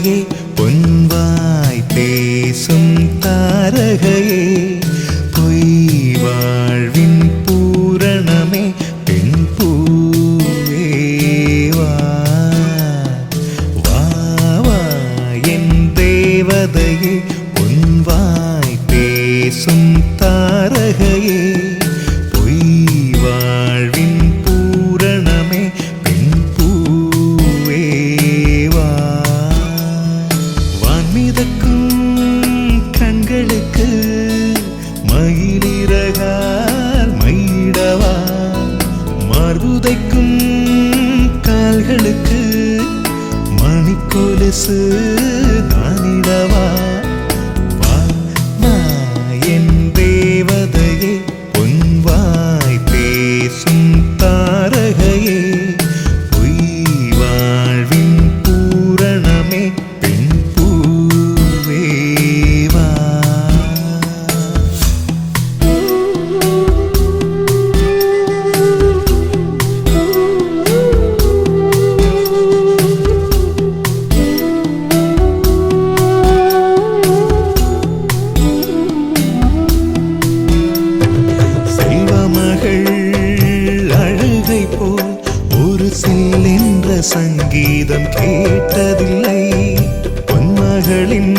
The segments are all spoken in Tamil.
தேவதையே பொன்வாய் பேசும் தாரகையே பொய் வாழ்வின் பூரணமே பெண் பூவே வா வா வா என் தேவதையே பொன்வாய் பேசும் தாரகையே பொய் வாழ்வின் பூரணமே பெண் பூவே வா வான்மிதக்கும் கண்களுக்கு மயிலிறகால் மயிடவா மார்புதைக்கும் கால்களுக்கு மணிக்கொலுசு நானிடவா வா வா என் தேவதையே பொன்வாய் பேசும் தாரகையே பொய் வாழ்வின் பூரணமே பெண் பூவே வா செல்வமகள் அழுகை போல் ஒரு சில்லென்ற சங்கீதம் கேட்டதில்லை பொன்மகளின்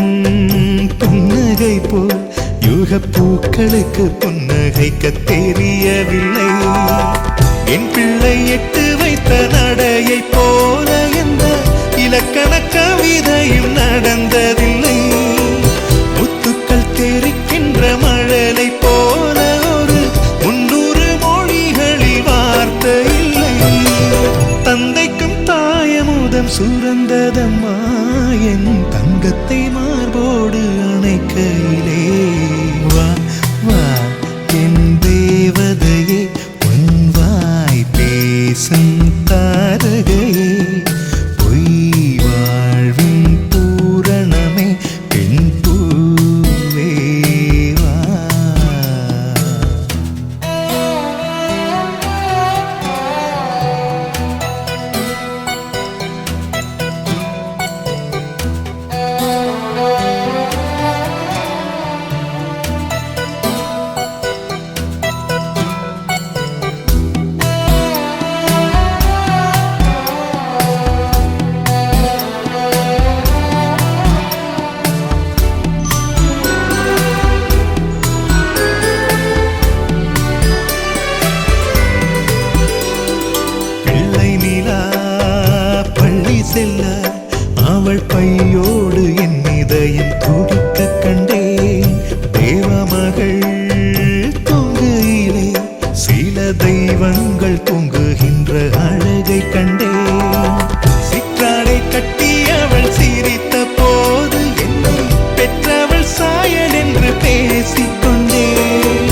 புன்னகை போல் யுகப் பூக்களுக்கு புன்னகைக்க தெரியவில்லை என் பிள்ளை எட்டு வைத்த நடையை போல எந்த இலக்கண கவிதையும் நடந்ததில்லை முத்துக்கள் தெரிக்கின்ற மழலை போல ஒரு 300 மொழிகளில் வார்த்தை இல்லை தந்தைக்கும் தாயமுதம் சுரந்ததம்மா என் தங்கத்தை மார்போடு அணைக்கையிலே வா வா என் தேவதையே பொன்வாய் பேசும் தாரகையே பொய் வாழ்வின் பூரணமே பெண் பூவே வா பிள்ளை நிலா பள்ளி செல்ல அவள் பையோடு என் இதயம் துடிக்க கண்டேன் தேவமகள் தூங்குயிலே சில தெய்வங்கள் தூங்குகின்ற அழகை கண்டேன் சிற்றாடை கட்டி அவள் சிரித்த போது என்னை பெற்றவள் சாயல் என்று பேசிக்கொண்டேன்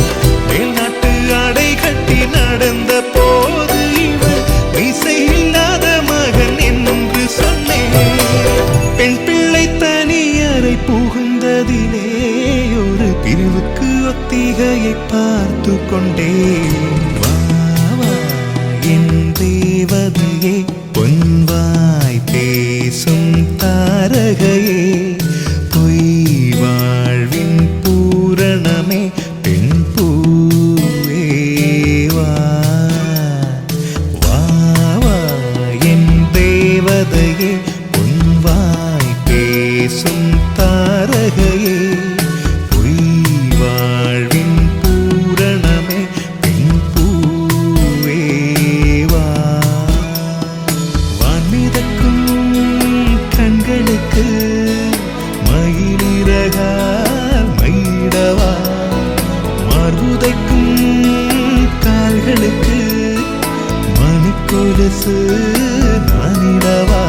மேல்நாட்டு ஆடை கட்டி நடந்த போது இவள் இசையில்லாத மகன் என்று சொன்னேன் பெண் பிள்ளை தனியறை புகுந்ததிலே ஒரு பிரிவுக்கு ஒத்திகையை பார்த்து கொண்டேன் வா வா என் தேவதையே பொன்வாய் பேசும் தாரகையே பொய் வாழ்வின் பூரணமே பெண் பூவே வா வா வா என் தேவதையே பொன்வாய் பேசும் தாரகையே பொய் வாழ்வின் பூரணமே பெண் பூவே வா வான்மிதக்கும் கண்களுக்கு மயிலிறகால் மயிடவா மார்புதைக்கும் கால்களுக்கு மணிக்கொலுசு நானிடவா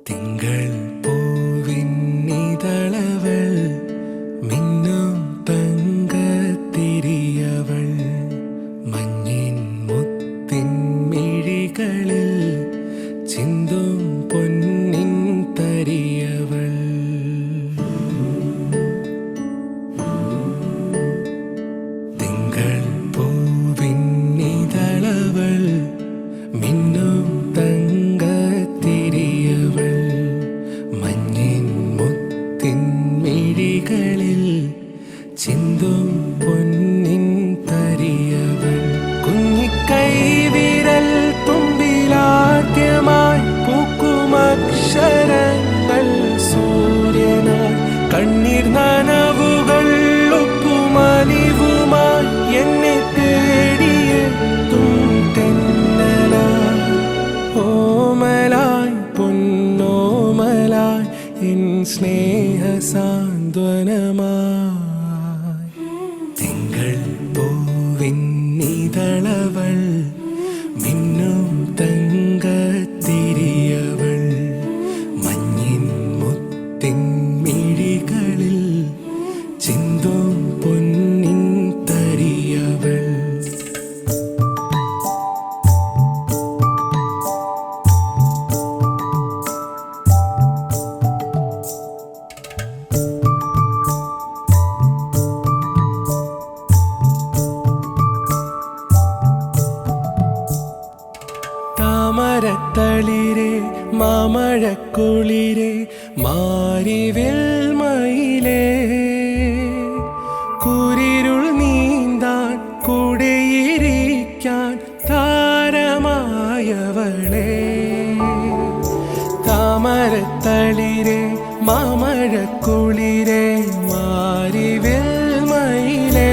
திங்கள் பூவின் இதழவள் மின்னும் தங்க திரியவள் மண்ணின் முத்தின் மிழிகளில் சிந்தும் பொன்னின் தரியவள் താമരത്തളിരെ മാമഴക്കുളിരെ മാരിവിൽ മയിലേ കുരിരുൾ നീന്താൻ കൂടെയിരിക്കാൻ താരമായവളെ താമരത്തളിരെ മാമഴക്കുളിരെ മാരിവിൽ മയിലേ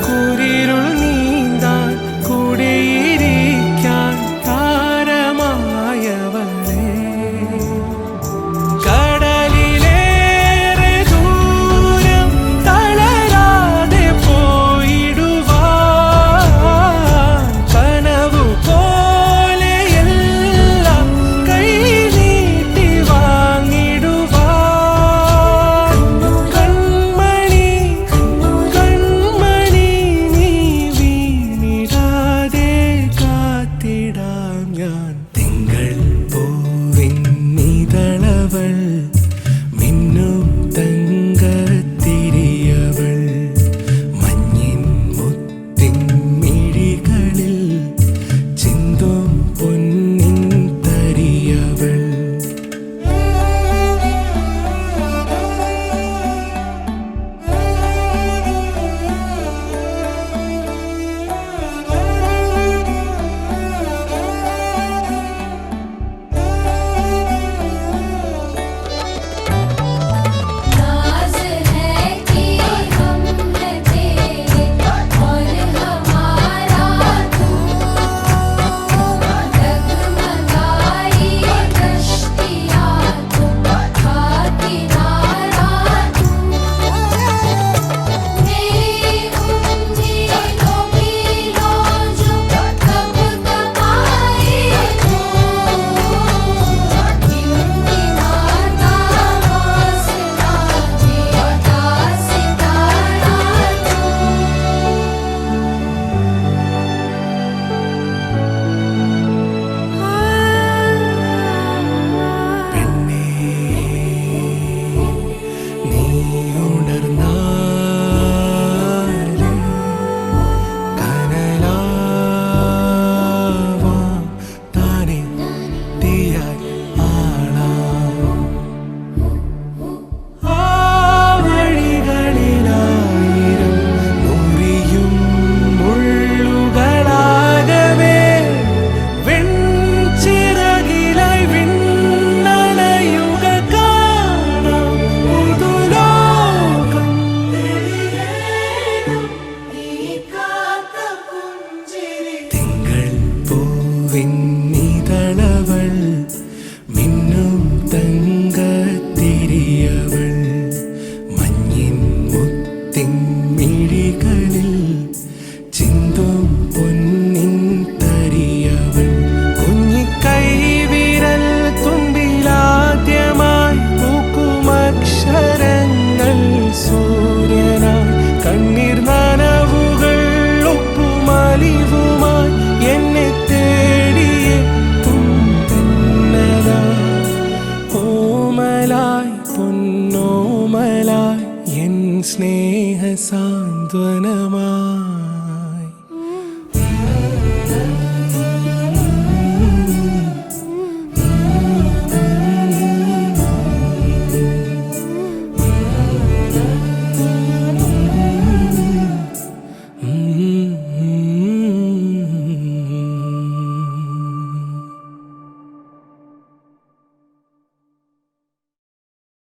കുരിരുൾ നീന്താൻ കൂടെയിരിക്കാൻ താരമായവളെ കടലിലേറെ ദൂരം തളരാതെ പോയിടുവാൻ കനവു പോലെയെല്ലാം കൈ നീട്ടി വാങ്ങിടുവാൻ കൺമണി കൺമണി നീ വീണിടാതെ കാത്തിടാം ഞാൻ തിങ്കൾ പൂവിൻ നിതളവൾ മിന്നും തങ്കത്തിരിയവൾ മഞ്ഞിൻ മുത്തിൻ മിഴികളിൽ ചിന്തും പൊന്നിൻ തരിയവൾ नाज़ है कि हम हैं तेरे और हमारा तू डगमगाई कश्तियाँ तू खा किनारा तू मेरी उम्मीदों की लौजो कब कमाई तू इनकी माता हौसला देता सितारा പെണ്ണേ നീ ഉണർന്നാല് കനലാവാം താനെ തീയായി ആളാം ആ വഴികളിലായിരം മുറിയും മുള്ളുകളാകവേ വെൺചിറകിലായി വിണ്ണണയുക കാണാം പുതുലോകം തിങ്കൾ പൂവിൻ നിതളവൾ മിന്നും തങ്കത്തിരിയവൾ മഞ്ഞിൻ മുത്തിൻ മിഴികളിൽ ചിന്തും പൊന്നിൻ തരിയവൾ കുഞ്ഞിക്കൈവിരൽ തുമ്പിലാദ്യമായി പൂക്കുമക്ഷരങ്ങൾ സൂര്യനായി കണ്ണീർ നനവുകൾ ഒപ്പുമലിവുമായി എന്നെ തേടിയെത്തും തെന്നലായി ഓമലായി പൊന്നോമലായി എൻ സ്നേഹ സാന്ത്വനമായി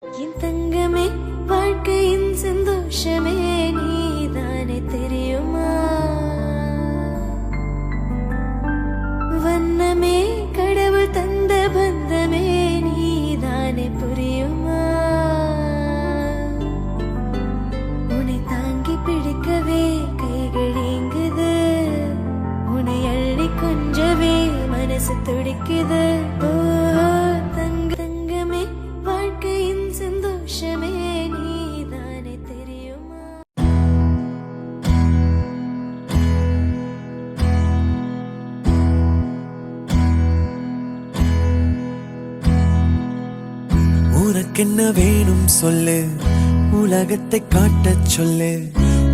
என் தங்கமே வாழ்க்கையின் சந்தோஷமே நீதானே தெரியுமா வண்ணமே கடவுள் தந்த பந்தமே நீதானே புரியுமா உன்னை தாங்கி பிடிக்கவே கைகள் ஏங்குது உன்னை அள்ளி கொஞ்சவே மனசு துடிக்குது ஓ தங்கமே வாழ்க்கையின் சந்தோஷமே நீதானே தெரியுமா உனக்கென்ன வேணும் சொல்லு உலகத்தை காட்டச் சொல்லு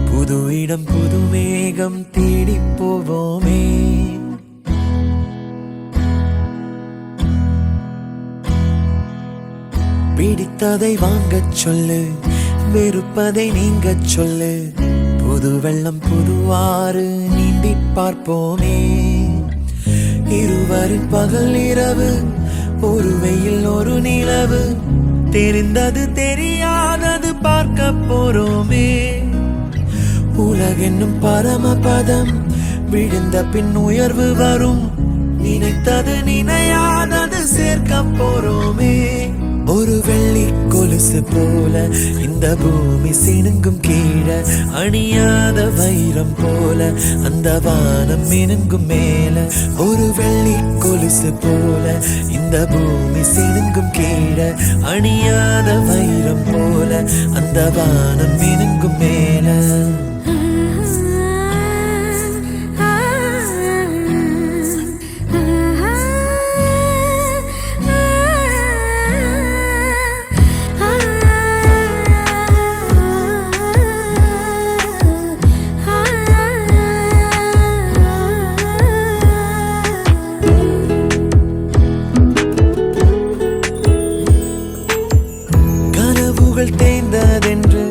புது இடம் புது மேகம் தேடி போவோமே பிடித்ததை வாங்கச் சொல்லு, வெறுப்பதை நீங்கச் சொல்லு. புது வெள்ளம் புதுவாறு நீந்தி பார்ப்போமே. இருவரின் பகல் இரவு, ஒரு வெயில் ஒரு நிலவு, தெரிந்தது தெரியாதது பார்க்க போறோமே. உலகென்னும் பரமபதம், விழுந்த பின் உயர்வு வரும். நினைத்தது நினையாதது சேர்க்க போறோமே. ஒரு வெள்ளி கொலுசு போல இந்த பூமி சினுங்கும் கீழே, அணியாத வைரம் போல அந்த வானம் மினுங்கும் மேல. ஒரு வெள்ளி கொலுசு போல இந்த பூமி சினுங்கும் கீழே, அணியாத வைரம் போல அந்த வானம் மினுங்கும் மேல. தேய்ந்ததென்று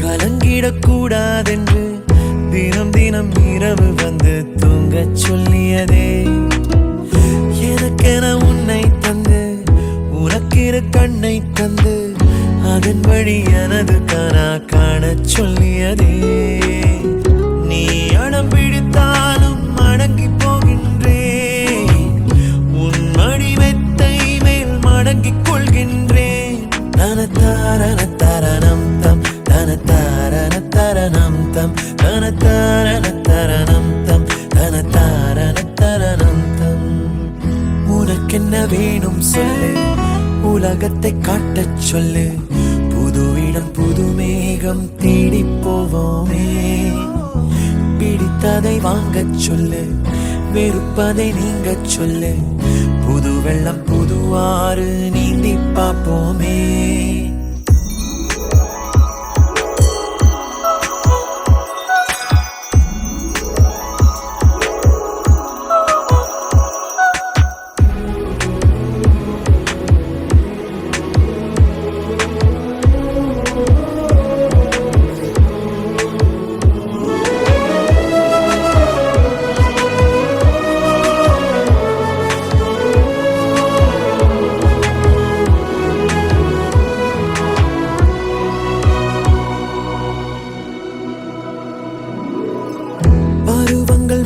கலங்கிடக்கூடாதென்று தினம் தினம் இரவு வந்து தூங்கச் சொல்லியதே. எனக்கென உன்னை தந்து உனக்கிரு கண்ணை தந்து அதன் வழி எனது கனா காணச் சொல்லியதே. நீ அடம் பிடித்தாலும் அடங்கி போகின்றேன், உன் மடி மெத்தை மேல் மடங்கிக் கொள்கின்றேன். தனத்தாரண தரணம் தம், தனத்தாரண தரணம் தம், தனத்தாரண தரணம் தம், தனத்தாரண தரணம் தம். உனக்கென்ன வேணும் சொல்லு, உலகத்தை காட்டச் சொல்லு. புது இடம் புது மேகம் தேடி போவோமே. பிடித்ததை வாங்கச் சொல்லு, வெறுப்பதை நீங்கச் சொல்லு. புது வெள்ளம் புதுவாறு நீந்தி பார்ப்போமே.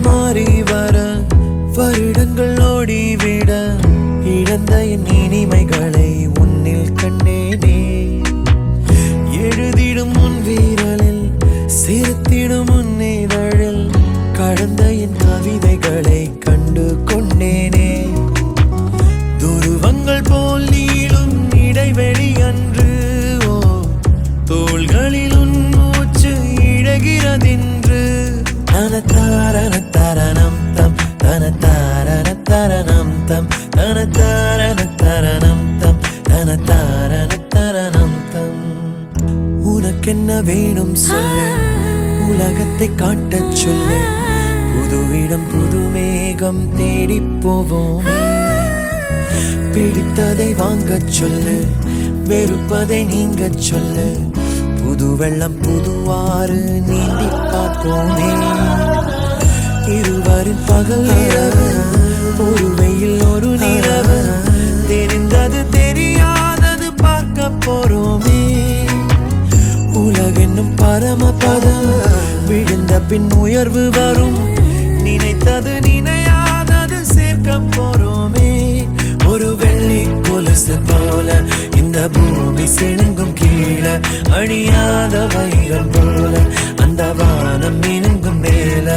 மாறி வர வருடங்கள் ஓடிவிட, இழந்த என் இனிமைகளை உன்னில் கண்டேனே. எழுதிடும் உன் வீரலில் சிரித்திடும் உன் இதழில் கடந்த என் கவிதைகளை கண்டு கொண்டேனே. துருவங்கள் போல் நீளும் இடைவெளி அன்று, ஓ தோள்களில் உன் மூச்சு இழகிறதென்று. தனத்தாரண தரணம் தம், தனத்தாரண தரணம் தம், தனத்தாரண தரணம் தம், தனத்தாரண தரணம் தம். உனக்கென்ன வேணும் சொல்லு, உலகத்தை காட்டச் சொல்லு. புது இடம் புது மேகம் தேடி போவோம். பிடித்ததை வாங்கச் சொல்லு, வெறுப்பதை நீங்கச் சொல்லு. புது வெள்ளம் புதுவாறு நீந்தி பார்ப்போமே. இருவரின் பகல் இரவு, ஒரு வெயில் ஒரு நிலவு, தெரிந்தது தெரியாதது பார்க்க போறோமே. உலகென்னும் பரமபதம், விழுந்த பின் உயர்வு வரும். நினைத்தது நினையாதது சேர்க்க போறோமே. ஒரு வெள்ளி கொலுசு போல இந்த பூமி சினுங்கும் கீழே, அணியாத வைரம் போல அந்த வானம் மினுங்கும் மேல.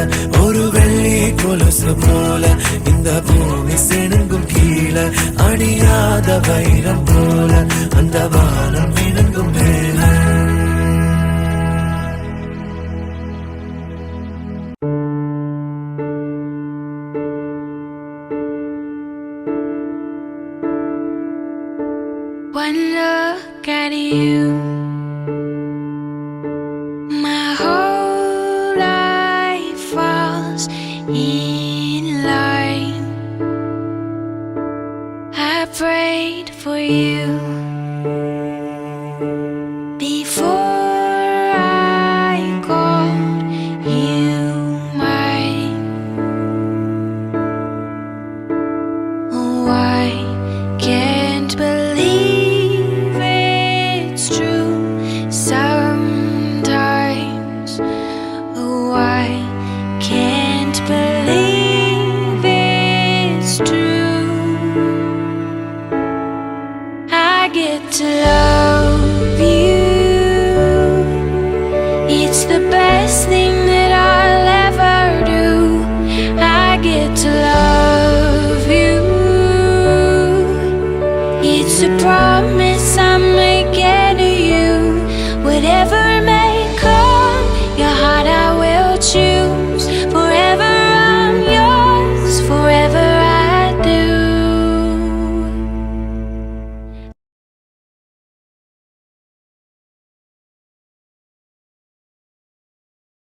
ஒரு வெள்ளி கொலுசு போல இந்த பூமி சினுங்கும் கீழே, அணியாத வைரம் போல அந்த வானம் மினுங்கும் மேல. One look at you, my whole life falls in line. I prayed for you It's a promise I made.